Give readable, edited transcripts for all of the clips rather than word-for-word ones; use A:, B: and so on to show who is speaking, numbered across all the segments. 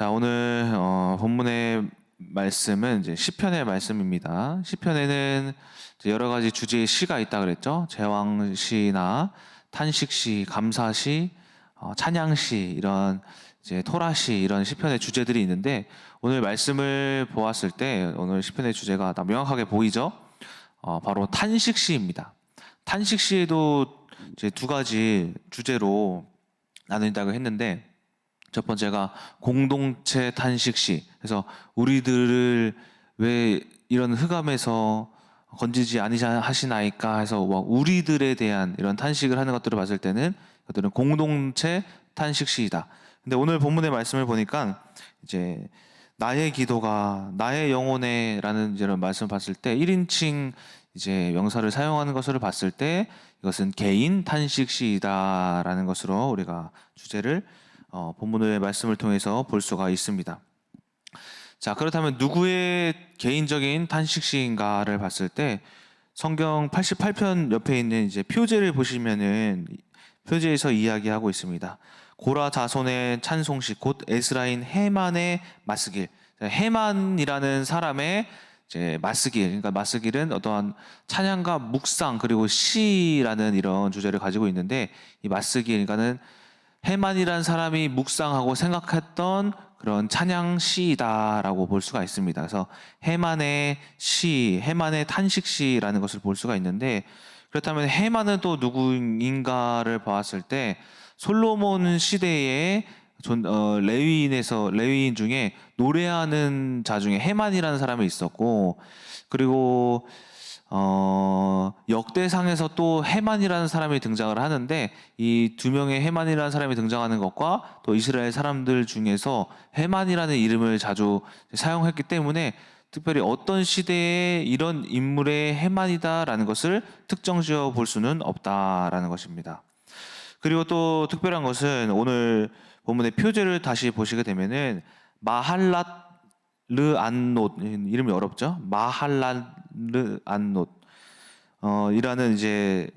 A: 자, 오늘 본문의 말씀은 이제 시편의 말씀입니다. 시편에는 이제 여러 가지 주제의 시가 있다 그랬죠. 제왕시나 탄식시, 감사시, 찬양시 이런 이제 토라시 이런 시편의 주제들이 있는데 오늘 말씀을 보았을 때 오늘 시편의 주제가 다 명확하게 보이죠. 바로 탄식시입니다. 탄식시에도 이제 두 가지 주제로 나눈다고 했는데 첫 번째가 공동체 탄식시. 그래서 우리들을 왜 이런 흑암에서 건지지 아니하시나이까 해서 우리들에 대한 이런 탄식을 하는 것들을 봤을 때는 그들은 공동체 탄식시이다. 근데 오늘 본문의 말씀을 보니까 이제 나의 기도가 나의 영혼에라는 이런 말씀을 봤을 때 1인칭 이제 명사를 사용하는 것을 봤을 때 이것은 개인 탄식시이다라는 것으로 우리가 주제를 본문의 말씀을 통해서 볼 수가 있습니다. 자, 그렇다면 누구의 개인적인 탄식시인가를 봤을 때 성경 88편 옆에 있는 이제 표제를 보시면은 표제에서 이야기하고 있습니다. 고라 자손의 찬송시 곧 에스라인 헤만의 마스길. 헤만이라는 사람의 이제 마스길, 그러니까 마스길은 어떠한 찬양과 묵상 그리고 시라는 이런 주제를 가지고 있는데 이 마스길, 그러니까는 헤만이란 사람이 묵상하고 생각했던 그런 찬양 시이다라고 볼 수가 있습니다. 그래서 헤만의 시, 헤만의 탄식시라는 것을 볼 수가 있는데 그렇다면 헤만은 또 누구인가를 보았을 때 솔로몬 시대의 레위인 중에 노래하는 자 중에 헤만이라는 사람이 있었고 그리고 역대상에서 또 헤만이라는 사람이 등장을 하는데 이 두 명의 헤만이라는 사람이 등장하는 것과 또 이스라엘 사람들 중에서 헤만이라는 이름을 자주 사용했기 때문에 특별히 어떤 시대에 이런 인물의 헤만이다라는 것을 특정 지어 볼 수는 없다라는 것입니다. 그리고 또 특별한 것은 오늘 본문의 표제를 다시 보시게 되면은 마할랏 르안롯, 이름이 어렵죠? 마할랏 르안롯 이라는 이제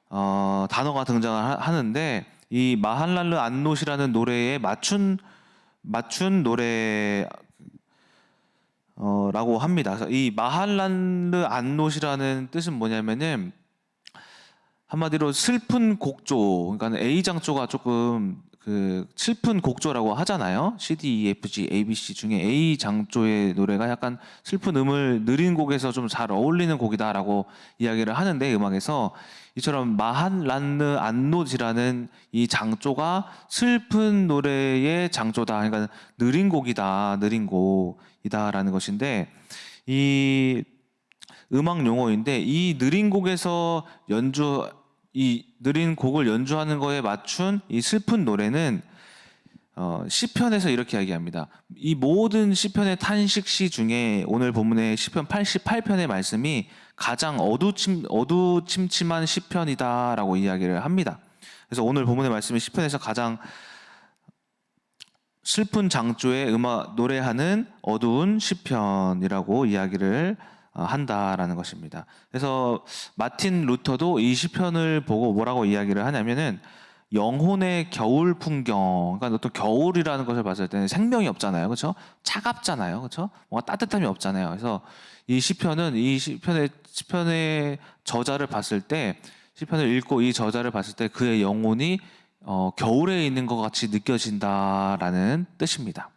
A: 단어가 등장을 하는데 이 마할랄르 안롯이라는 노래에 맞춘 노래 라고 합니다. 그래서 이 마할랄르 안롯이라는 뜻은 뭐냐면은 한마디로 슬픈 곡조, 그러니까 A 장조가 조금 그 슬픈 곡조라고 하잖아요. C, D, E, F, G, A, B, C 중에 A 장조의 노래가 약간 슬픈 음을 느린 곡에서 좀 잘 어울리는 곡이다라고 이야기를 하는데 음악에서 이처럼 마할란르 안롯이라는 이 장조가 슬픈 노래의 장조다. 그러니까 느린 곡이다, 느린 곡이다라는 것인데 이 음악 용어인데 이 느린 곡에서 이 느린 곡을 연주하는 거에 맞춘 이 슬픈 노래는 시편에서 이렇게 이야기합니다. 이 모든 시편의 탄식시 중에 오늘 본문의 시편 88편의 말씀이 가장 어두침침한 시편이다라고 이야기를 합니다. 그래서 오늘 본문의 말씀이 시편에서 가장 슬픈 장조의 노래하는 어두운 시편이라고 이야기를 한다라는 것입니다. 그래서 마틴 루터도 이 시편을 보고 뭐라고 이야기를 하냐면은 영혼의 겨울 풍경, 그러니까 어떤 겨울이라는 것을 봤을 때는 생명이 없잖아요, 그렇죠? 차갑잖아요, 그렇죠? 뭔가 따뜻함이 없잖아요. 그래서 이 시편은 이 시편의 저자를 봤을 때, 시편을 읽고 이 저자를 봤을 때 그의 영혼이 겨울에 있는 것 같이 느껴진다라는 뜻입니다.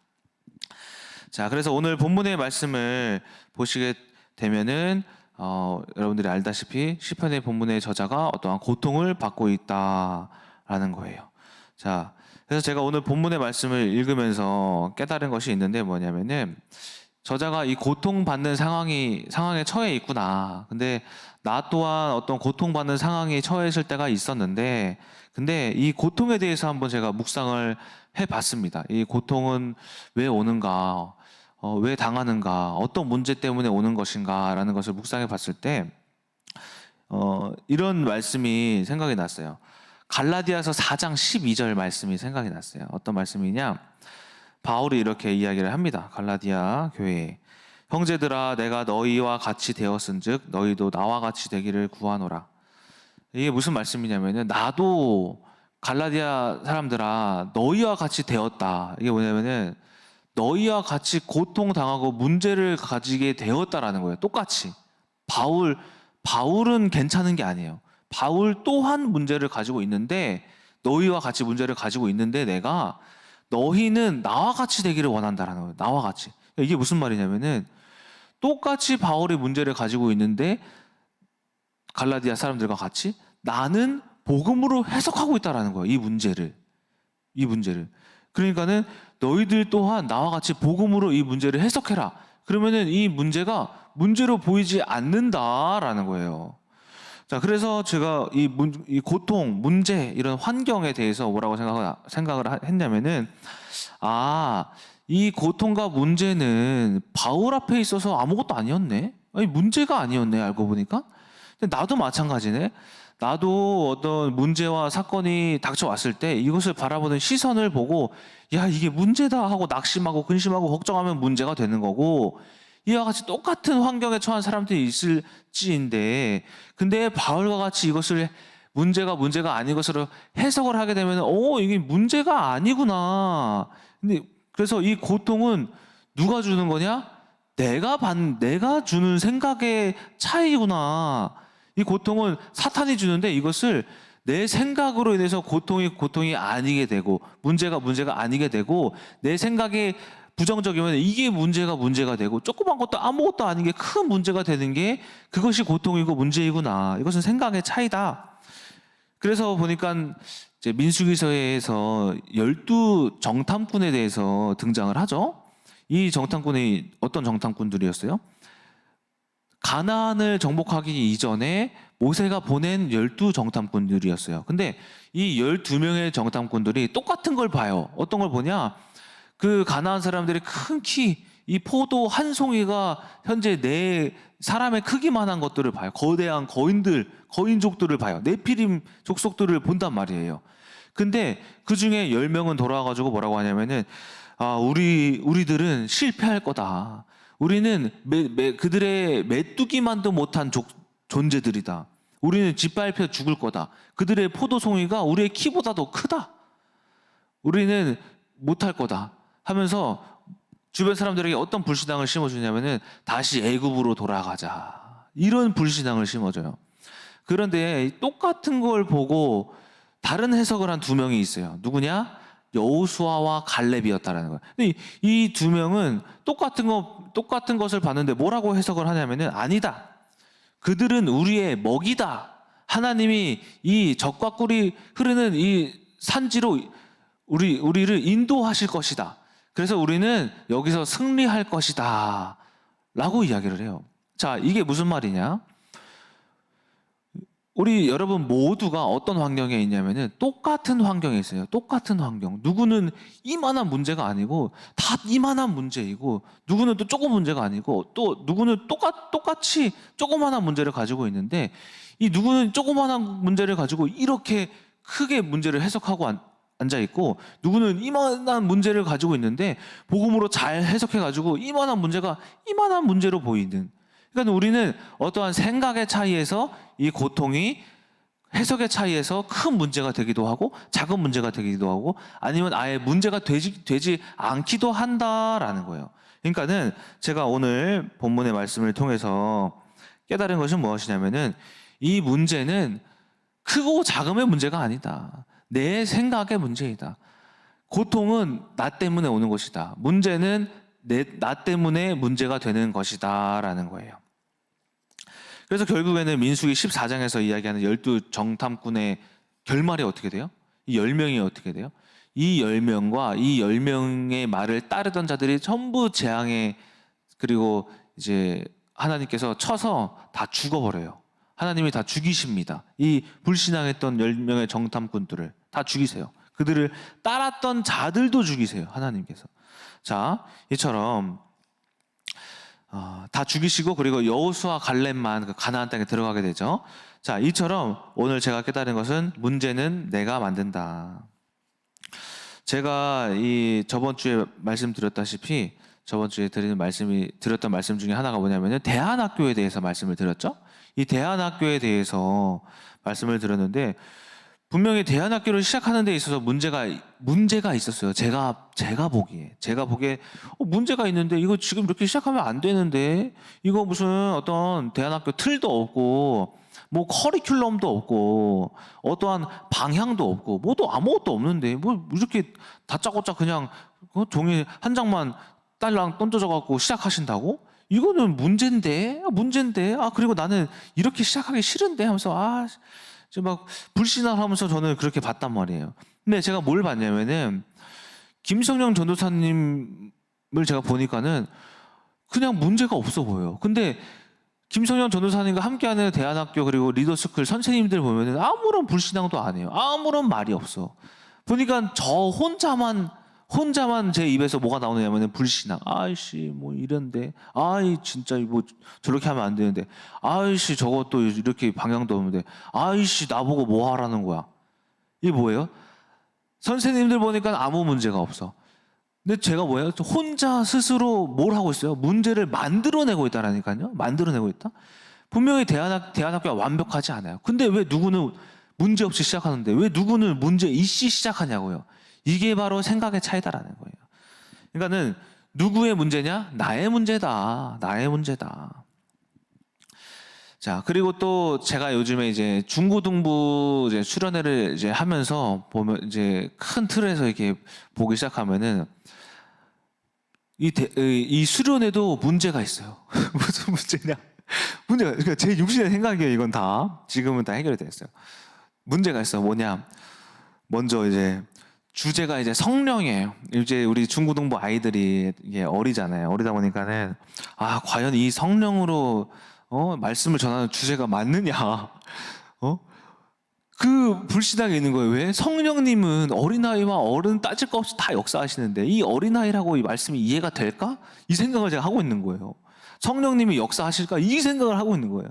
A: 자, 그래서 오늘 본문의 말씀을 보시게 되면은 여러분들이 알다시피 시편의 본문의 저자가 어떠한 고통을 받고 있다라는 거예요. 자, 그래서 제가 오늘 본문의 말씀을 읽으면서 깨달은 것이 있는데 뭐냐면은 저자가 이 고통받는 상황에 처해 있구나. 근데 나 또한 어떤 고통받는 상황에 처했을 때가 있었는데 근데 이 고통에 대해서 한번 제가 묵상을 해봤습니다. 이 고통은 왜 오는가? 왜 당하는가? 어떤 문제 때문에 오는 것인가? 라는 것을 묵상해 봤을 때 이런 말씀이 생각이 났어요. 갈라디아서 4장 12절 말씀이 생각이 났어요. 어떤 말씀이냐? 바울이 이렇게 이야기를 합니다. 갈라디아 교회에 형제들아 내가 너희와 같이 되었은즉 너희도 나와 같이 되기를 구하노라. 이게 무슨 말씀이냐면은 나도 갈라디아 사람들아 너희와 같이 되었다. 이게 뭐냐면은 너희와 같이 고통당하고 문제를 가지게 되었다라는 거예요. 똑같이. 바울은 괜찮은 게 아니에요. 바울 또한 문제를 가지고 있는데, 너희와 같이 문제를 가지고 있는데, 내가 너희는 나와 같이 되기를 원한다라는 거예요. 나와 같이. 이게 무슨 말이냐면은, 똑같이 바울이 문제를 가지고 있는데 갈라디아 사람들과 같이 나는 복음으로 해석하고 있다라는 거예요. 이 문제를. 그러니까는 너희들 또한 나와 같이 복음으로 이 문제를 해석해라. 그러면은 이 문제가 문제로 보이지 않는다라는 거예요. 자, 그래서 제가 이 고통, 문제, 이런 환경에 대해서 뭐라고 생각을 했냐면은, 이 고통과 문제는 바울 앞에 있어서 아무것도 아니었네? 아니, 문제가 아니었네, 알고 보니까? 근데 나도 마찬가지네. 나도 어떤 문제와 사건이 닥쳐왔을 때 이것을 바라보는 시선을 보고, 야, 이게 문제다 하고 낙심하고 근심하고 걱정하면 문제가 되는 거고, 이와 같이 똑같은 환경에 처한 사람들이 있을지인데, 근데 바울과 같이 이것을 문제가 아닌 것으로 해석을 하게 되면, 이게 문제가 아니구나. 근데 그래서 이 고통은 누가 주는 거냐? 내가 주는 생각의 차이구나. 이 고통은 사탄이 주는데, 이것을 내 생각으로 인해서 고통이 아니게 되고, 문제가 아니게 되고, 내 생각에 부정적이면 이게 문제가 되고, 조그만 것도 아무것도 아닌 게 큰 문제가 되는 게, 그것이 고통이고 문제이구나. 이것은 생각의 차이다. 그래서 보니까 이제 민수기서에서 12정탐꾼에 대해서 등장을 하죠. 이 정탐꾼이 어떤 정탐꾼들이었어요? 가나안을 정복하기 이전에 모세가 보낸 12정탐꾼들이었어요. 근데 이 12명의 정탐꾼들이 똑같은 걸 봐요. 어떤 걸 보냐? 그 가나안 사람들이 큰 키, 이 포도 한 송이가 현재 네 사람의 크기만한 것들을 봐요. 거대한 거인족들을 봐요. 네피림 족속들을 본단 말이에요. 근데 그 중에 10명은 돌아와가지고 뭐라고 하냐면은, 우리들은 실패할 거다. 우리는 그들의 메뚜기만도 못한 존재들이다. 우리는 짓밟혀 죽을 거다. 그들의 포도송이가 우리의 키보다도 크다. 우리는 못할 거다 하면서 주변 사람들에게 어떤 불신앙을 심어주냐면은, 다시 애굽으로 돌아가자, 이런 불신앙을 심어줘요. 그런데 똑같은 걸 보고 다른 해석을 한 두 명이 있어요. 누구냐? 여호수아와 갈렙이었다라는 거예요. 근데 이 두 명은 똑같은 것을 봤는데 뭐라고 해석을 하냐면은, 아니다, 그들은 우리의 먹이다. 하나님이 이 적과 꿀이 흐르는 이 산지로 우리를 인도하실 것이다. 그래서 우리는 여기서 승리할 것이다 라고 이야기를 해요. 자, 이게 무슨 말이냐? 우리 여러분 모두가 어떤 환경에 있냐면은, 똑같은 환경에 있어요. 똑같은 환경. 누구는 이만한 문제가 아니고 다 이만한 문제이고, 누구는 또 조금 문제가 아니고, 또 누구는 똑같이 조그만한 문제를 가지고 있는데, 이 누구는 조그만한 문제를 가지고 이렇게 크게 문제를 해석하고 앉아 있고, 누구는 이만한 문제를 가지고 있는데 복음으로 잘 해석해 가지고 이만한 문제가 이만한 문제로 보이는. 그러니까 우리는 어떠한 생각의 차이에서 이 고통이 해석의 차이에서 큰 문제가 되기도 하고 작은 문제가 되기도 하고, 아니면 아예 문제가 되지 않기도 한다라는 거예요. 그러니까는 제가 오늘 본문의 말씀을 통해서 깨달은 것은 무엇이냐면은, 이 문제는 크고 작음의 문제가 아니다. 내 생각의 문제이다. 고통은 나 때문에 오는 것이다. 문제는 나 때문에 문제가 되는 것이다 라는 거예요. 그래서 결국에는 민수기 14장에서 이야기하는 12정탐꾼의 결말이 어떻게 돼요? 이 10명이 어떻게 돼요? 이 10명과 이 10명의 말을 따르던 자들이 전부 재앙에, 그리고 이제 하나님께서 쳐서 다 죽어버려요. 하나님이 다 죽이십니다. 이 불신앙했던 10명의 정탐꾼들을 다 죽이세요. 그들을 따랐던 자들도 죽이세요, 하나님께서. 자, 이처럼 다 죽이시고, 그리고 여호수아 갈렙만 그 가나안 땅에 들어가게 되죠. 자, 이처럼 오늘 제가 깨달은 것은, 문제는 내가 만든다. 제가 저번 주에 말씀드렸다시피, 저번 주에 드렸던 말씀 중에 하나가 뭐냐면은, 대안학교에 대해서 말씀을 드렸죠. 이 대안학교에 대해서 말씀을 드렸는데, 분명히 대안학교를 시작하는 데 있어서 문제가 있었어요. 제가 보기에 문제가 있는데 이거 지금 이렇게 시작하면 안 되는데 이거 무슨 어떤 대안학교 틀도 없고 뭐 커리큘럼도 없고 어떠한 방향도 없고 뭐도 아무것도 없는데 뭐 이렇게 다짜고짜 그냥 종이 한 장만 딸랑 던져져 갖고 시작하신다고? 이거는 문제인데 그리고 나는 이렇게 시작하기 싫은데 하면서 이제 막 불신하면서 저는 그렇게 봤단 말이에요. 근데 제가 뭘 봤냐면은 김성령 전도사님을 제가 보니까는 그냥 문제가 없어 보여요. 근데 김성령 전도사님과 함께하는 대안학교 그리고 리더스쿨 선생님들 보면은 아무런 불신앙도 안 해요. 아무런 말이 없어. 보니까 저 혼자만 제 입에서 뭐가 나오냐면은 불신앙. 아이씨 뭐 이런데 진짜 뭐 저렇게 하면 안 되는데 아이씨 저것도 이렇게 방향도 없는데 아이씨 나보고 뭐 하라는 거야. 이게 뭐예요? 선생님들 보니까 아무 문제가 없어. 근데 제가 뭐예요? 혼자 스스로 뭘 하고 있어요? 문제를 만들어내고 있다라니까요. 만들어내고 있다. 분명히 대안학교가 완벽하지 않아요. 근데 왜 누구는 문제 없이 시작하는데 왜 누구는 문제 있이 시작하냐고요. 이게 바로 생각의 차이다라는 거예요. 그러니까는 누구의 문제냐? 나의 문제다. 자, 그리고 또 제가 요즘에 이제 중고등부 이제 수련회를 이제 하면서 보면 이제 큰 틀에서 이렇게 보기 시작하면은 이 수련회도 문제가 있어요. 무슨 문제냐? 그러니까 제 육신의 생각이에요. 이건 다 지금은 다 해결이 됐어요. 문제가 있어. 뭐냐? 먼저 이제 주제가 이제 성령이에요. 이제 우리 중고등부 아이들이 이게 어리잖아요. 어리다 보니까는 과연 이 성령으로 말씀을 전하는 주제가 맞느냐? 그 불신앙이 있는 거예요. 왜? 성령님은 어린아이와 어른 따질 거 없이 다 역사하시는데 이 어린아이라고 이 말씀이 이해가 될까? 이 생각을 제가 하고 있는 거예요. 성령님이 역사하실까? 이 생각을 하고 있는 거예요.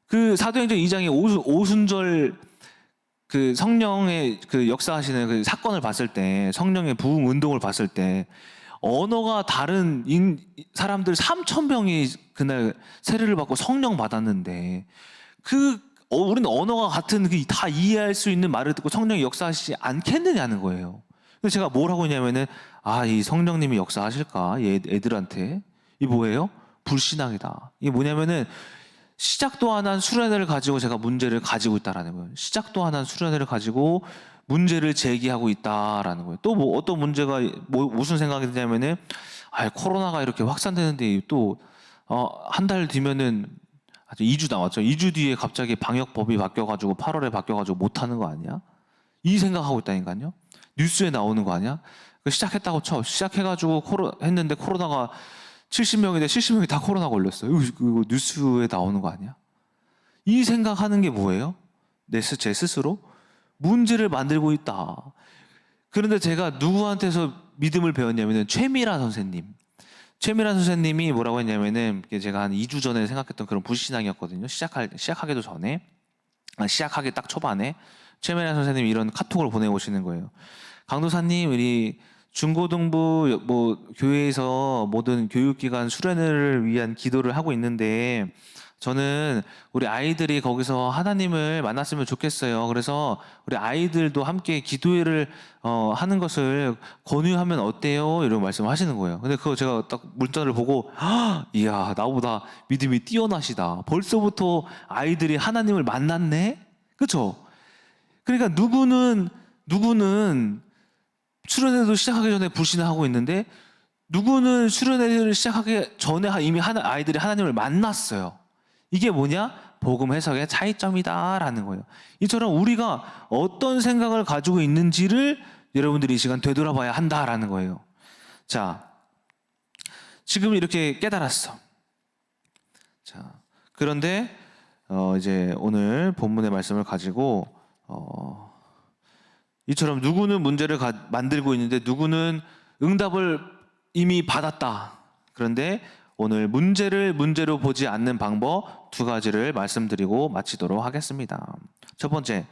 A: 그 사도행전 2장의 오순절 그 성령의 그 역사하시는 그 사건을 봤을 때, 성령의 부흥 운동을 봤을 때 언어가 다른 사람들 3,000명이 그날 세례를 받고 성령 받았는데 우리는 언어가 같은 다 이해할 수 있는 말을 듣고 성령이 역사하시지 않겠느냐는 거예요. 그래서 제가 뭘 하고 있냐면은 이 성령님이 역사하실까? 애들한테 이 뭐예요? 불신앙이다. 이게 뭐냐면은 시작도 안 한 수련회를 가지고 제가 문제를 가지고 있다라는 거예요. 시작도 안 한 수련회를 가지고 문제를 제기하고 있다라는 거예요. 또 뭐 어떤 문제가 무슨 생각이 드냐면은 코로나가 이렇게 확산되는데 또 한 달 뒤면은 아주 2주 남았죠. 2주 뒤에 갑자기 방역법이 바뀌어가지고 8월에 바뀌어가지고 못하는 거 아니야? 이 생각하고 있다니까요. 뉴스에 나오는 거 아니야? 시작했다고 쳐. 시작해가지고 했는데 코로나가 70명인데 70명이 다 코로나 걸렸어요. 이거 뉴스에 나오는 거 아니야? 이 생각하는 게 뭐예요? 제 스스로 문제를 만들고 있다. 그런데 제가 누구한테서 믿음을 배웠냐면은 최미라 선생님이 뭐라고 했냐면은 제가 한 2주 전에 생각했던 그런 불신앙이었거든요. 시작하기도 전에 시작하기 딱 초반에 최미라 선생님이 이런 카톡을 보내오시는 거예요. 강도사님, 우리 중고등부 교회에서 모든 교육기관 수련회를 위한 기도를 하고 있는데 저는 우리 아이들이 거기서 하나님을 만났으면 좋겠어요. 그래서 우리 아이들도 함께 기도회를 하는 것을 권유하면 어때요? 이런 말씀하시는 거예요. 근데 그거 제가 딱 문자를 보고 이야, 나보다 믿음이 뛰어나시다. 벌써부터 아이들이 하나님을 만났네? 그렇죠? 그러니까 누구는 수련회도 시작하기 전에 불신하고 있는데 누구는 수련회를 시작하기 전에 이미 아이들이 하나님을 만났어요. 이게 뭐냐? 복음 해석의 차이점이다라는 거예요. 이처럼 우리가 어떤 생각을 가지고 있는지를 여러분들이 이 시간 되돌아봐야 한다라는 거예요. 자, 지금 이렇게 깨달았어. 자, 그런데 이제 오늘 본문의 말씀을 가지고 이처럼 누구는 문제를 만들고 있는데 누구는 응답을 이미 받았다. 그런데 오늘 문제를 문제로 보지 않는 방법 2가지를 말씀드리고 마치도록 하겠습니다. 첫 번째,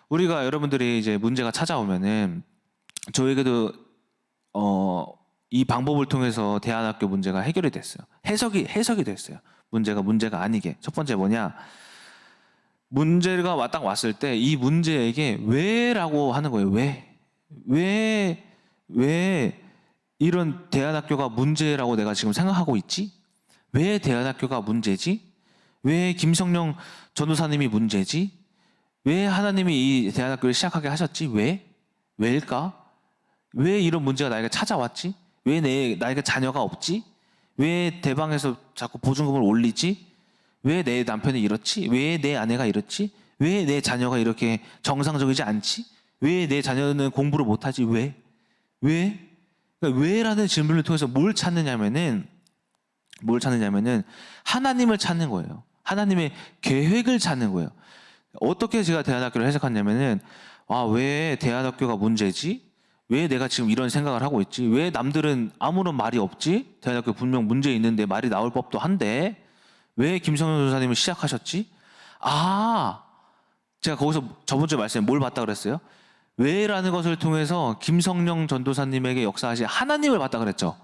A: 우리가 여러분들이 이제 문제가 찾아오면은 저에게도 이 방법을 통해서 대안학교 문제가 해결이 됐어요. 해석이 됐어요. 문제가 아니게. 첫 번째 뭐냐? 문제가 딱 왔을 때 이 문제에게 왜라고 하는 거예요. 왜 이런 대안학교가 문제라고 내가 지금 생각하고 있지? 왜 대안학교가 문제지? 왜 김성령 전도사님이 문제지? 왜 하나님이 이 대안학교를 시작하게 하셨지? 왜일까? 왜 이런 문제가 나에게 찾아왔지? 왜 나에게 자녀가 없지? 왜 대방에서 자꾸 보증금을 올리지? 왜 내 남편이 이렇지? 왜 내 아내가 이렇지? 왜 내 자녀가 이렇게 정상적이지 않지? 왜 내 자녀는 공부를 못하지? 왜? 그러니까 왜라는 질문을 통해서 뭘 찾느냐면은 하나님을 찾는 거예요. 하나님의 계획을 찾는 거예요. 어떻게 제가 대안학교를 해석하냐면은 왜 대안학교가 문제지? 왜 내가 지금 이런 생각을 하고 있지? 왜 남들은 아무런 말이 없지? 대안학교 분명 문제 있는데 말이 나올 법도 한데 왜 김성현 전사님을 시작하셨지? 제가 거기서 저번 주에 말씀에 뭘 봤다 그랬어요? 왜라는 것을 통해서 김성령 전도사님에게 역사하신 하나님을 봤다 그랬죠.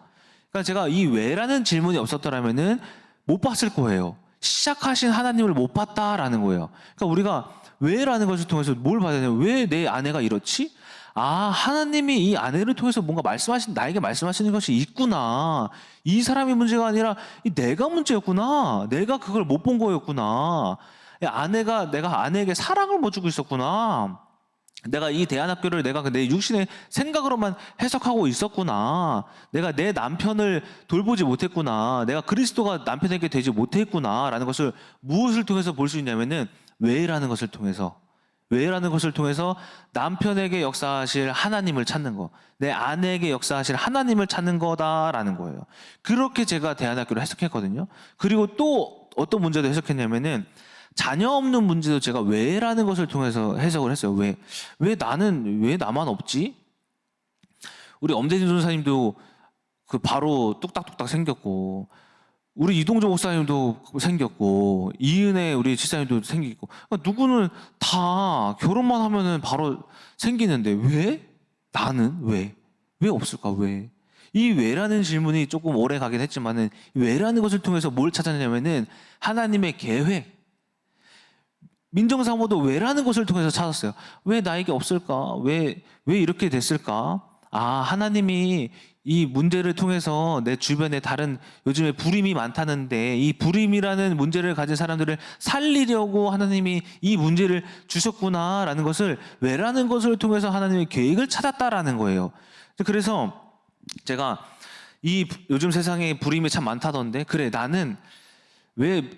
A: 그러니까 제가 이 왜라는 질문이 없었더라면은 못 봤을 거예요. 시작하신 하나님을 못 봤다라는 거예요. 그러니까 우리가 왜라는 것을 통해서 뭘 봐야 되냐면 왜 내 아내가 이렇지? 하나님이 이 아내를 통해서 뭔가 나에게 말씀하시는 것이 있구나. 이 사람이 문제가 아니라 내가 문제였구나. 내가 그걸 못 본 거였구나. 내가 아내에게 사랑을 못 주고 있었구나. 내가 이 대안학교를 내가 내 육신의 생각으로만 해석하고 있었구나. 내가 내 남편을 돌보지 못했구나. 내가 그리스도가 남편에게 되지 못했구나. 라는 것을 무엇을 통해서 볼 수 있냐면은 왜라는 것을 통해서 남편에게 역사하실 하나님을 찾는 거, 내 아내에게 역사하실 하나님을 찾는 거다라는 거예요. 그렇게 제가 대안학교를 해석했거든요. 그리고 또 어떤 문제도 해석했냐면은 자녀 없는 문제도 제가 왜라는 것을 통해서 해석을 했어요. 왜 나만 없지? 우리 엄대진 전사님도 바로 뚝딱뚝딱 생겼고, 우리 이동조 목사님도 생겼고, 이은혜 우리 지사님도 생기고, 그러니까 누구는 다 결혼만 하면은 바로 생기는데 나는 왜 없을까? 이 왜라는 질문이 조금 오래 가긴 했지만은 왜라는 것을 통해서 뭘 찾았냐면은 하나님의 계획. 민정사모도 왜라는 것을 통해서 찾았어요. 왜 나에게 없을까? 왜 이렇게 됐을까? 하나님이 이 문제를 통해서 내 주변에 다른 요즘에 불임이 많다는데 이 불임이라는 문제를 가진 사람들을 살리려고 하나님이 이 문제를 주셨구나라는 것을 왜라는 것을 통해서 하나님의 계획을 찾았다라는 거예요. 그래서 제가 요즘 세상에 불임이 참 많다던데 그래 나는 왜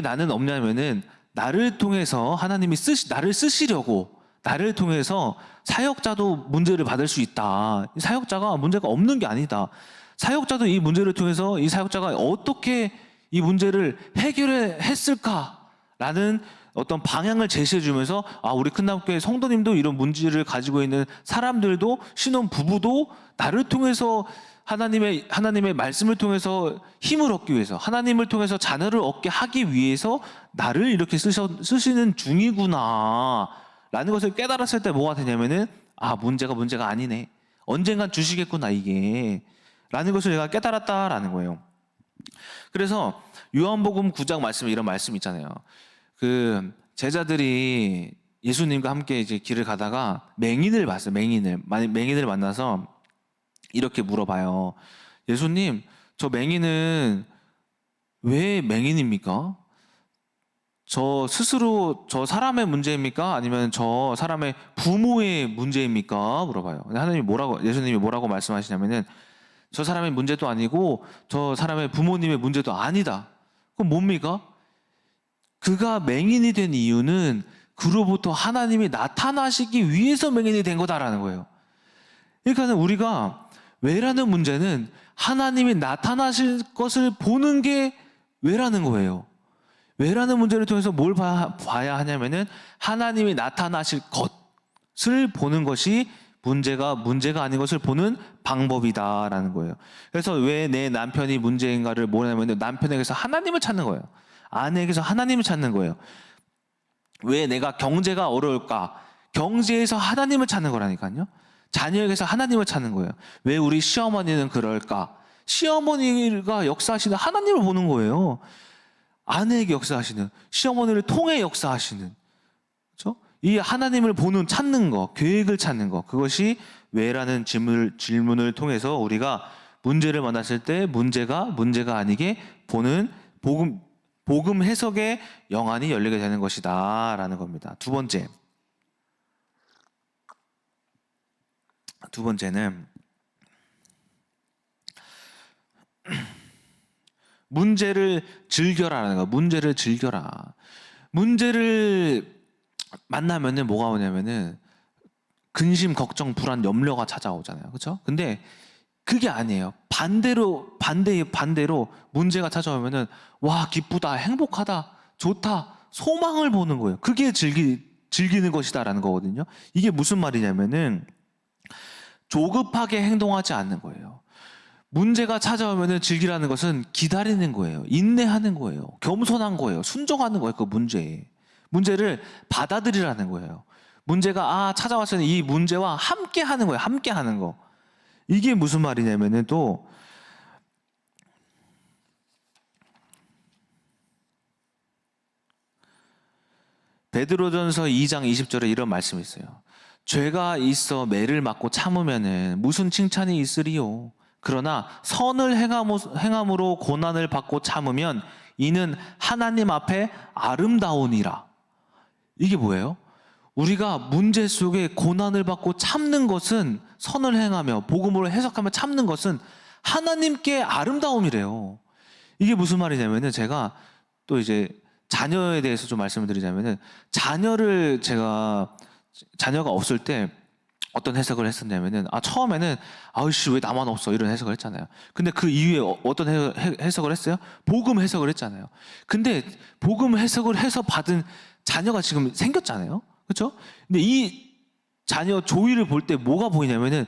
A: 나는 없냐면은 나를 통해서 하나님이 나를 쓰시려고 나를 통해서 사역자도 문제를 받을 수 있다. 사역자가 문제가 없는 게 아니다. 사역자도 이 문제를 통해서 이 사역자가 어떻게 이 문제를 해결했을까라는 어떤 방향을 제시해 주면서 우리 큰나무교회 성도님도 이런 문제를 가지고 있는 사람들도 신혼 부부도 나를 통해서 하나님의 말씀을 통해서 힘을 얻기 위해서 하나님을 통해서 자녀를 얻게 하기 위해서 나를 이렇게 쓰시는 중이구나 라는 것을 깨달았을 때 뭐가 되냐면은 문제가 아니네. 언젠간 주시겠구나 이게 라는 것을 제가 깨달았다라는 거예요. 그래서 요한복음 9장 말씀에 이런 말씀 있잖아요. 제자들이 예수님과 함께 이제 길을 가다가 맹인을 봤어요. 맹인을 만나서 이렇게 물어봐요. 예수님, 저 맹인은 왜 맹인입니까? 저 사람의 문제입니까? 아니면 저 사람의 부모의 문제입니까? 물어봐요. 예수님이 뭐라고 말씀하시냐면은 저 사람의 문제도 아니고 저 사람의 부모님의 문제도 아니다. 그럼 뭡니까? 그가 맹인이 된 이유는 그로부터 하나님이 나타나시기 위해서 맹인이 된 거다라는 거예요. 그러니까 우리가 왜라는 문제는 하나님이 나타나실 것을 보는 게 왜라는 거예요. 왜라는 문제를 통해서 뭘 봐야 하냐면은 하나님이 나타나실 것을 보는 것이 문제가 아닌 것을 보는 방법이다라는 거예요. 그래서 왜 내 남편이 문제인가를 뭐냐면 남편에게서 하나님을 찾는 거예요. 아내에게서 하나님을 찾는 거예요. 왜 내가 경제가 어려울까? 경제에서 하나님을 찾는 거라니까요. 자녀에게서 하나님을 찾는 거예요. 왜 우리 시어머니는 그럴까? 시어머니가 역사하시는 하나님을 보는 거예요. 아내에게 역사하시는, 시어머니를 통해 역사하시는, 이 하나님을 찾는 거, 계획을 찾는 거, 그것이 왜라는 질문을 통해서 우리가 문제를 만났을 때 문제가 아니게 보는 복음 해석의 영안이 열리게 되는 것이다 라는 겁니다. 두 번째는 문제를 즐겨라라는 거. 문제를 즐겨라. 문제를 만나면은 뭐가 오냐면은 근심, 걱정, 불안, 염려가 찾아오잖아요. 그렇죠? 근데 그게 아니에요. 반대로 문제가 찾아오면은 와, 기쁘다, 행복하다, 좋다, 소망을 보는 거예요. 그게 즐기는 것이다라는 거거든요. 이게 무슨 말이냐면은 조급하게 행동하지 않는 거예요. 문제가 찾아오면은 즐기라는 것은 기다리는 거예요. 인내하는 거예요. 겸손한 거예요. 순종하는 거예요. 그 문제를 받아들이라는 거예요. 문제가 찾아왔으니 이 문제와 함께 하는 거예요. 함께 하는 거. 이게 무슨 말이냐면은 또 베드로전서 2장 20절에 이런 말씀이 있어요. 죄가 있어 매를 맞고 참으면은 무슨 칭찬이 있으리요. 그러나 선을 행함으로 고난을 받고 참으면 이는 하나님 앞에 아름다우니라. 이게 뭐예요? 우리가 문제 속에 고난을 받고 참는 것은, 선을 행하며 복음으로 해석하며 참는 것은 하나님께 아름다움이래요. 이게 무슨 말이냐면은 제가 또 이제 자녀에 대해서 좀 말씀을 드리자면은 자녀가 없을 때 어떤 해석을 했었냐면은 처음에는 아우씨 왜 나만 없어 이런 해석을 했잖아요. 근데 그 이후에 어떤 해석을 했어요? 복음 해석을 했잖아요. 근데 복음 해석을 해서 받은 자녀가 지금 생겼잖아요. 그렇죠? 근데 이 자녀 조이를 볼 때 뭐가 보이냐면은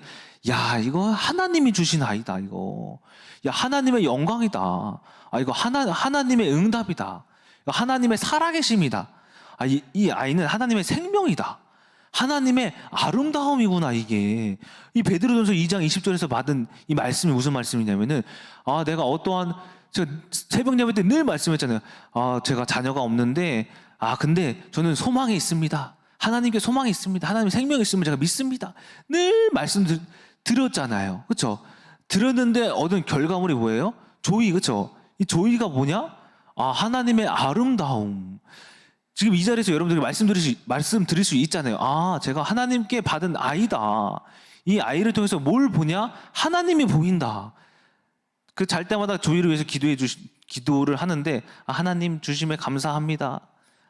A: 야, 이거 하나님이 주신 아이다. 이거 야, 하나님의 영광이다. 이거 하나님의 응답이다. 이거 하나님의 살아계심이다. 이 아이는 하나님의 생명이다. 하나님의 아름다움이구나. 이게 이 베드로전서 2장 20절에서 받은 이 말씀이 무슨 말씀이냐면은 내가 제가 새벽 예배 때 늘 말씀했잖아요. 제가 자녀가 없는데 근데 저는 소망이 있습니다. 하나님께 소망이 있습니다. 하나님의 생명이 있음을 제가 믿습니다. 늘 드렸잖아요. 그렇죠? 들었는데 얻은 결과물이 뭐예요? 조이. 그렇죠? 이 조이가 뭐냐? 하나님의 아름다움. 지금 이 자리에서 여러분들이 말씀드릴 수 있잖아요. 제가 하나님께 받은 아이다. 이 아이를 통해서 뭘 보냐? 하나님이 보인다. 그 잘 때마다 조이를 위해서 기도를 하는데 하나님 주심에 감사합니다.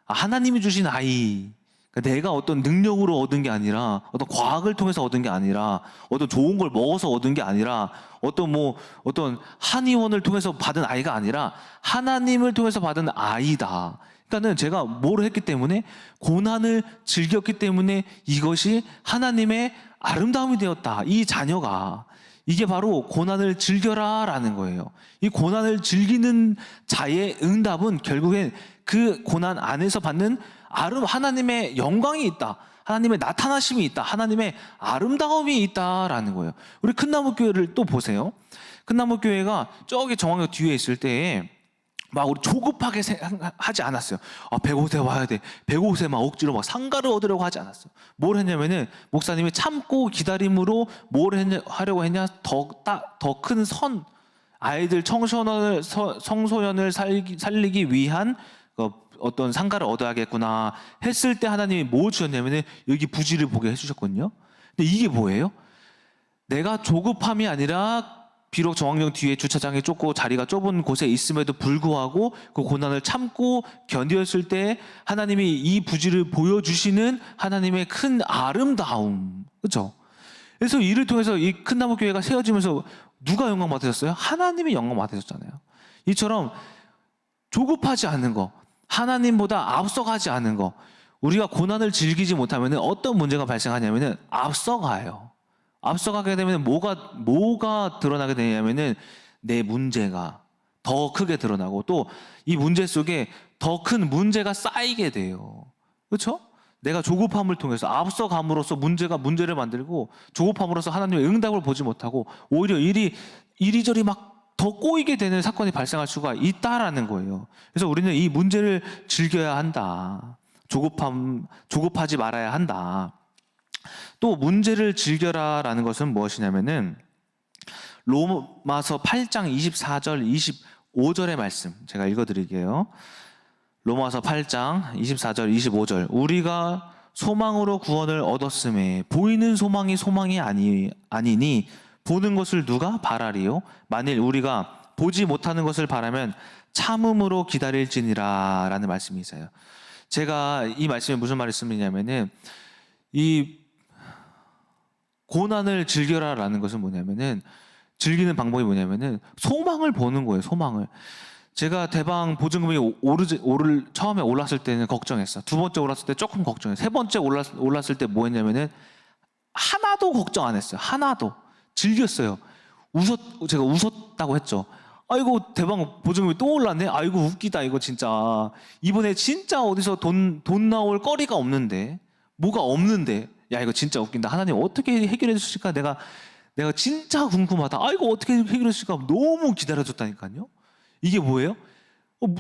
A: 하나님이 주신 아이. 그러니까 내가 어떤 능력으로 얻은 게 아니라, 어떤 과학을 통해서 얻은 게 아니라, 어떤 좋은 걸 먹어서 얻은 게 아니라, 어떤 한의원을 통해서 받은 아이가 아니라 하나님을 통해서 받은 아이다. 그러니까는 제가 뭐를 했기 때문에, 고난을 즐겼기 때문에 이것이 하나님의 아름다움이 되었다. 이 자녀가. 이게 바로 고난을 즐겨라라는 거예요. 이 고난을 즐기는 자의 응답은 결국엔 그 고난 안에서 받는 하나님의 영광이 있다. 하나님의 나타나심이 있다. 하나님의 아름다움이 있다라는 거예요. 우리 큰나무교회를 또 보세요. 큰나무교회가 저기 정황역 뒤에 있을 때에 막 우리 조급하게 하지 않았어요. 105세 와야 돼. 105세 막 억지로 막 상가를 얻으려고 하지 않았어요. 뭘 했냐면은 목사님이 참고 기다림으로 뭘 하려고 했냐? 더 큰 아이들 청소년을 살리기 위한 어떤 상가를 얻어야겠구나 했을 때 하나님이 뭐 주셨냐면은 여기 부지를 보게 해주셨거든요. 근데 이게 뭐예요? 내가 조급함이 아니라 비록 정황역 뒤에 주차장이 좁고 자리가 좁은 곳에 있음에도 불구하고 그 고난을 참고 견디었을 때 하나님이 이 부지를 보여주시는 하나님의 큰 아름다움. 그렇죠? 그래서 이를 통해서 이 큰나무교회가 세워지면서 누가 영광 받으셨어요? 하나님이 영광 받으셨잖아요. 이처럼 조급하지 않는 거, 하나님보다 앞서가지 않는 거, 우리가 고난을 즐기지 못하면 어떤 문제가 발생하냐면 앞서가요. 앞서가게 되면 뭐가 드러나게 되냐면은 내 문제가 더 크게 드러나고 또 이 문제 속에 더 큰 문제가 쌓이게 돼요. 그렇죠? 내가 조급함을 통해서 앞서감으로써 문제를 만들고 조급함으로써 하나님의 응답을 보지 못하고 오히려 이리저리 막 더 꼬이게 되는 사건이 발생할 수가 있다라는 거예요. 그래서 우리는 이 문제를 즐겨야 한다. 조급하지 말아야 한다. 또 문제를 즐겨라라는 것은 무엇이냐면은 로마서 8장 24절 25절의 말씀 제가 읽어드릴게요. 로마서 8장 24절 25절 우리가 소망으로 구원을 얻었음에 보이는 소망이 소망이 아니니 보는 것을 누가 바라리요? 만일 우리가 보지 못하는 것을 바라면 참음으로 기다릴지니라 라는 말씀이 있어요. 제가 이 말씀에 무슨 말을 쓰냐면은 이 고난을 즐겨라 라는 것은 뭐냐면은 즐기는 방법이 뭐냐면은 소망을 보는 거예요. 소망을. 제가 대방 보증금이 처음에 올랐을 때는 걱정했어. 두 번째 올랐을 때 조금 걱정했어. 세 번째 올랐을 때 뭐 했냐면은 하나도 걱정 안 했어요. 하나도. 즐겼어요. 제가 웃었다고 했죠. 아이고 대방 보증금이 또 올랐네. 아이고 웃기다 이거 진짜. 이번에 진짜 어디서 돈 나올 거리가 없는데 뭐가 없는데 야 이거 진짜 웃긴다. 하나님 어떻게 해결해 주실까? 내가 진짜 궁금하다. 아이고 어떻게 해결해 주실까? 너무 기다려줬다니까요. 이게 뭐예요?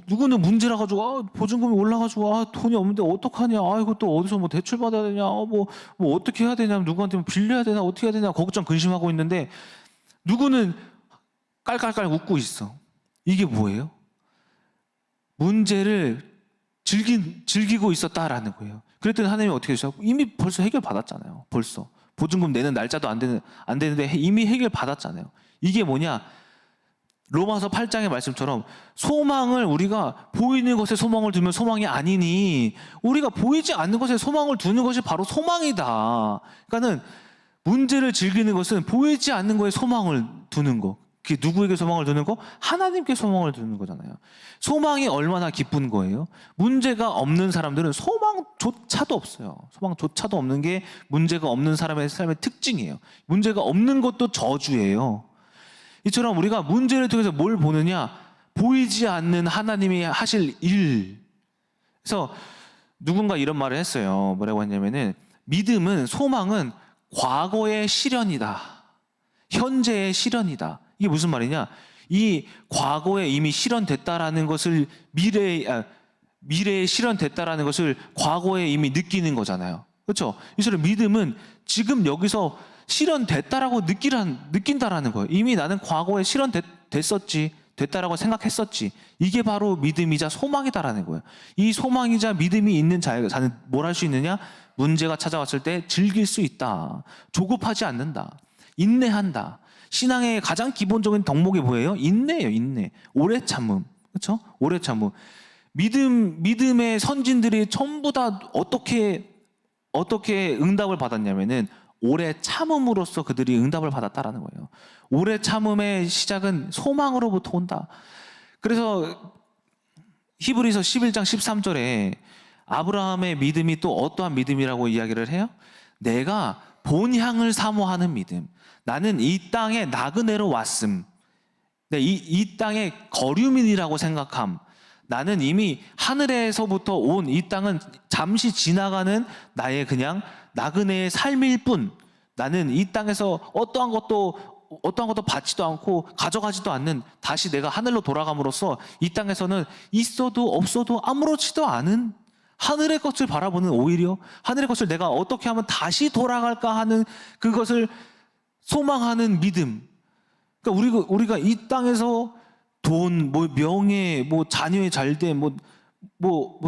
A: 누구는 문제라 가지고 보증금이 올라가지고 돈이 없는데 어떡하냐? 이거 또 어디서 뭐 대출 받아야 되냐? 뭐 어떻게 해야 되냐? 누구한테 뭐 빌려야 되나? 어떻게 해야 되냐? 걱정 근심하고 있는데 누구는 깔깔깔 웃고 있어. 이게 뭐예요? 문제를 즐기고 있었다라는 거예요. 그랬더니 하나님이 어떻게 해주세요? 이미 벌써 해결 받았잖아요. 벌써 보증금 내는 날짜도 안 되는데 이미 해결 받았잖아요. 이게 뭐냐? 로마서 8장의 말씀처럼 소망을 우리가 보이는 것에 소망을 두면 소망이 아니니 우리가 보이지 않는 것에 소망을 두는 것이 바로 소망이다. 그러니까는 문제를 즐기는 것은 보이지 않는 것에 소망을 두는 거. 그게 누구에게 소망을 두는 거? 하나님께 소망을 두는 거잖아요. 소망이 얼마나 기쁜 거예요? 문제가 없는 사람들은 소망조차도 없어요. 소망조차도 없는 게 문제가 없는 사람의 삶의 특징이에요. 문제가 없는 것도 저주예요. 이처럼 우리가 문제를 통해서 뭘 보느냐? 보이지 않는 하나님이 하실 일. 그래서 누군가 이런 말을 했어요. 뭐라고 했냐면은 믿음은 소망은 과거의 실현이다. 현재의 실현이다. 이게 무슨 말이냐? 이 과거에 이미 실현됐다라는 것을 미래에 실현됐다라는 것을 과거에 이미 느끼는 거잖아요. 그렇죠? 이처럼 믿음은 지금 여기서 실현됐다라고 느낀다라는 거예요. 이미 나는 과거에 됐다라고 생각했었지. 이게 바로 믿음이자 소망이다라는 거예요. 이 소망이자 믿음이 있는 자는 뭘 할 수 있느냐? 문제가 찾아왔을 때 즐길 수 있다. 조급하지 않는다. 인내한다. 신앙의 가장 기본적인 덕목이 뭐예요? 인내예요. 인내. 오래 참음. 그렇죠? 오래 참음. 믿음의 선진들이 전부 다 어떻게 응답을 받았냐면은 오래 참음으로써 그들이 응답을 받았다라는 거예요. 오래 참음의 시작은 소망으로부터 온다. 그래서 히브리서 11장 13절에 아브라함의 믿음이 또 어떠한 믿음이라고 이야기를 해요? 내가 본향을 사모하는 믿음. 나는 이 땅에 나그네로 왔음. 이 땅의 거류민이라고 생각함. 나는 이미 하늘에서부터 온 이 땅은 잠시 지나가는 나의 그냥 나그네의 삶일 뿐. 나는 이 땅에서 어떠한 것도 받지도 않고 가져가지도 않는 다시 내가 하늘로 돌아감으로써 이 땅에서는 있어도 없어도 아무렇지도 않은 하늘의 것을 바라보는 오히려 하늘의 것을 내가 어떻게 하면 다시 돌아갈까 하는 그것을 소망하는 믿음. 그러니까 우리가 이 땅에서 돈, 명예, 자녀의 잘됨,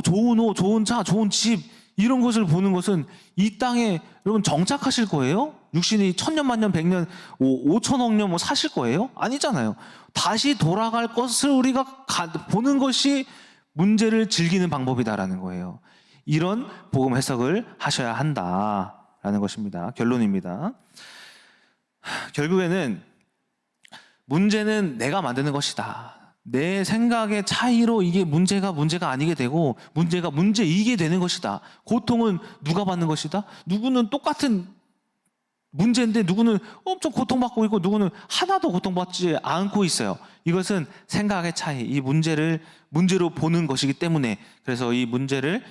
A: 좋은 옷, 좋은 차, 좋은 집 이런 것을 보는 것은 이 땅에 여러분 정착하실 거예요? 육신이 1000년, 만년, 100년, 5천억 년 사실 거예요? 아니잖아요. 다시 돌아갈 것을 우리가 보는 것이 문제를 즐기는 방법이다라는 거예요. 이런 복음 해석을 하셔야 한다라는 것입니다. 결론입니다. 결국에는 문제는 내가 만드는 것이다. 내 생각의 차이로 이게 문제가 아니게 되고 문제가 문제이게 되는 것이다. 고통은 누가 받는 것이다? 누구는 똑같은 문제인데 누구는 엄청 고통받고 있고 누구는 하나도 고통받지 않고 있어요. 이것은 생각의 차이, 이 문제로 보는 것이기 때문에 그래서 이 문제를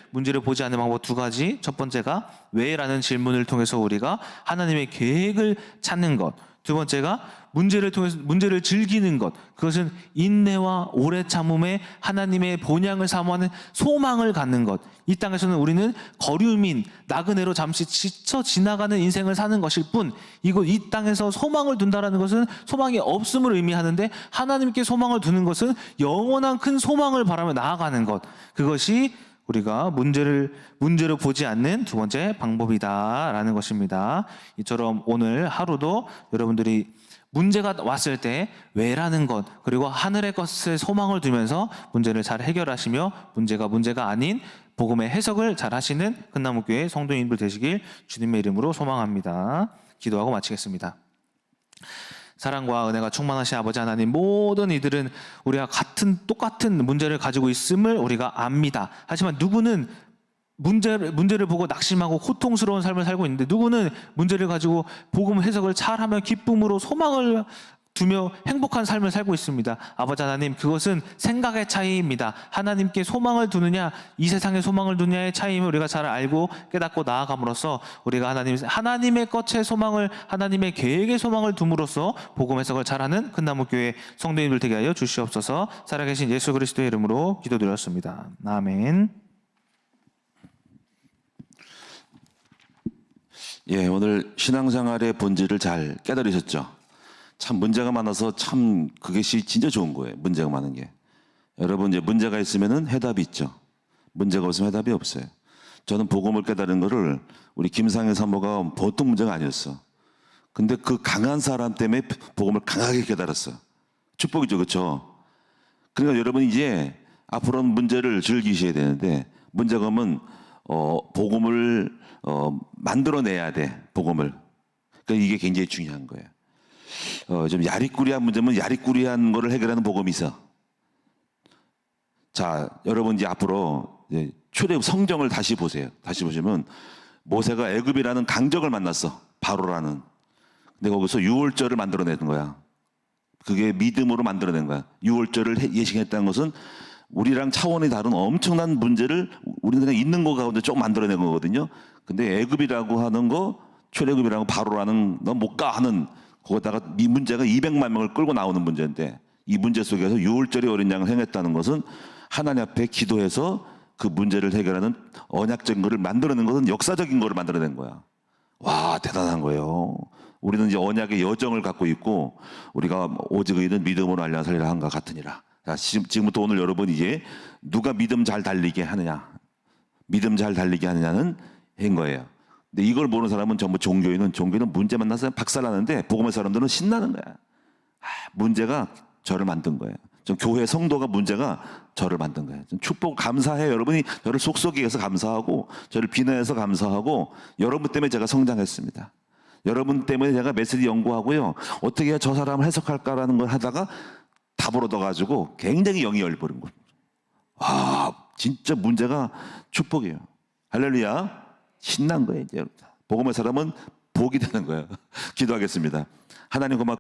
A: 보지 않는 방법 두 가지. 첫 번째가 왜라는 질문을 통해서 우리가 하나님의 계획을 찾는 것. 두 번째가 문제를 통해서 문제를 즐기는 것. 그것은 인내와 오래 참음에 하나님의 본향을 사모하는 소망을 갖는 것. 이 땅에서는 우리는 거류민, 나그네로 잠시 지쳐 지나가는 인생을 사는 것일 뿐, 이 땅에서 소망을 둔다라는 것은 소망이 없음을 의미하는데, 하나님께 소망을 두는 것은 영원한 큰 소망을 바라며 나아가는 것. 그것이 우리가 문제로 보지 않는 두 번째 방법이다라는 것입니다. 이처럼 오늘 하루도 여러분들이 문제가 왔을 때 왜라는 것, 그리고 하늘의 것에 소망을 두면서 문제를 잘 해결하시며 문제가 아닌 복음의 해석을 잘 하시는 큰나무교회 성도님들 되시길 주님의 이름으로 소망합니다. 기도하고 마치겠습니다. 사랑과 은혜가 충만하신 아버지 하나님, 모든 이들은 우리가 똑같은 문제를 가지고 있음을 우리가 압니다. 하지만 누구는 문제를 보고 낙심하고 고통스러운 삶을 살고 있는데, 누구는 문제를 가지고 복음 해석을 잘하며 기쁨으로 소망을 두며 행복한 삶을 살고 있습니다. 아버지 하나님, 그것은 생각의 차이입니다. 하나님께 소망을 두느냐, 이 세상에 소망을 두느냐의 차이임을 우리가 잘 알고 깨닫고 나아감으로써 우리가 하나님의 것에 소망을, 하나님의 계획의 소망을 둠으로써 복음 해석을 잘하는 큰나무교회 성도님들 되게 하여 주시옵소서. 살아계신 예수 그리스도의 이름으로 기도드렸습니다. 아멘.
B: 예, 오늘 신앙생활의 본질을 잘 깨달으셨죠? 참 문제가 많아서 참 그것이 진짜 좋은 거예요. 문제가 많은 게. 여러분, 이제 문제가 있으면은 해답이 있죠. 문제가 없으면 해답이 없어요. 저는 복음을 깨달은 거를 우리 김상현 사모가 보통 문제가 아니었어. 근데 그 강한 사람 때문에 복음을 강하게 깨달았어. 축복이죠, 그렇죠? 그러니까 여러분 이제 앞으로는 문제를 즐기셔야 되는데, 문제가 오면 복음을 만들어내야 돼. 복음을. 그러니까 이게 굉장히 중요한 거예요. 좀 야리꾸리한 문제면 야리꾸리한 거를 해결하는 복음이 있어. 자, 여러분 이제 앞으로 이제 출애굽 성경을 다시 보세요. 다시 보시면 모세가 애굽이라는 강적을 만났어. 바로라는. 근데 거기서 유월절을 만들어내는 거야. 그게 믿음으로 만들어낸 거야. 유월절을 예식했다는 것은 우리랑 차원이 다른 엄청난 문제를 우리는 그냥 있는 거 가운데 좀 만들어낸 거거든요. 근데 애굽이라고 하는 거, 출애굽이라고 바로라는 너 못 가 하는, 거기다가 이 문제가 200만 명을 끌고 나오는 문제인데, 이 문제 속에서 유월절이 어린 양을 행했다는 것은 하나님 앞에 기도해서 그 문제를 해결하는 언약적인 것을 만들어낸 것은 역사적인 것을 만들어낸 거야. 와, 대단한 거예요. 우리는 이제 언약의 여정을 갖고 있고, 우리가 오직 의인은 믿음으로 알려 살리라 한가 같으니라. 자, 지금부터 오늘 여러분 이제 누가 믿음 잘 달리게 하느냐, 믿음 잘 달리게 하느냐는 한 거예요. 근데 이걸 모르는 사람은 전부 종교인은 문제 만나서 박살나는데, 복음의 사람들은 신나는 거야. 문제가 저를 만든 거예요. 좀 교회 성도가 문제가 저를 만든 거예요. 좀 축복 감사해요. 여러분이 저를 속속이 해서 감사하고, 저를 비난해서 감사하고, 여러분 때문에 제가 성장했습니다. 여러분 때문에 제가 메시지 연구하고요, 어떻게 해야 저 사람을 해석할까라는 걸 하다가 답을 얻어가지고 굉장히 영이 열버린 거예요. 와, 진짜 문제가 축복이에요. 할렐루야. 신난 거예요. 이제 복음의 사람은 복이 되는 거예요. 기도하겠습니다. 하나님 고맙습니다.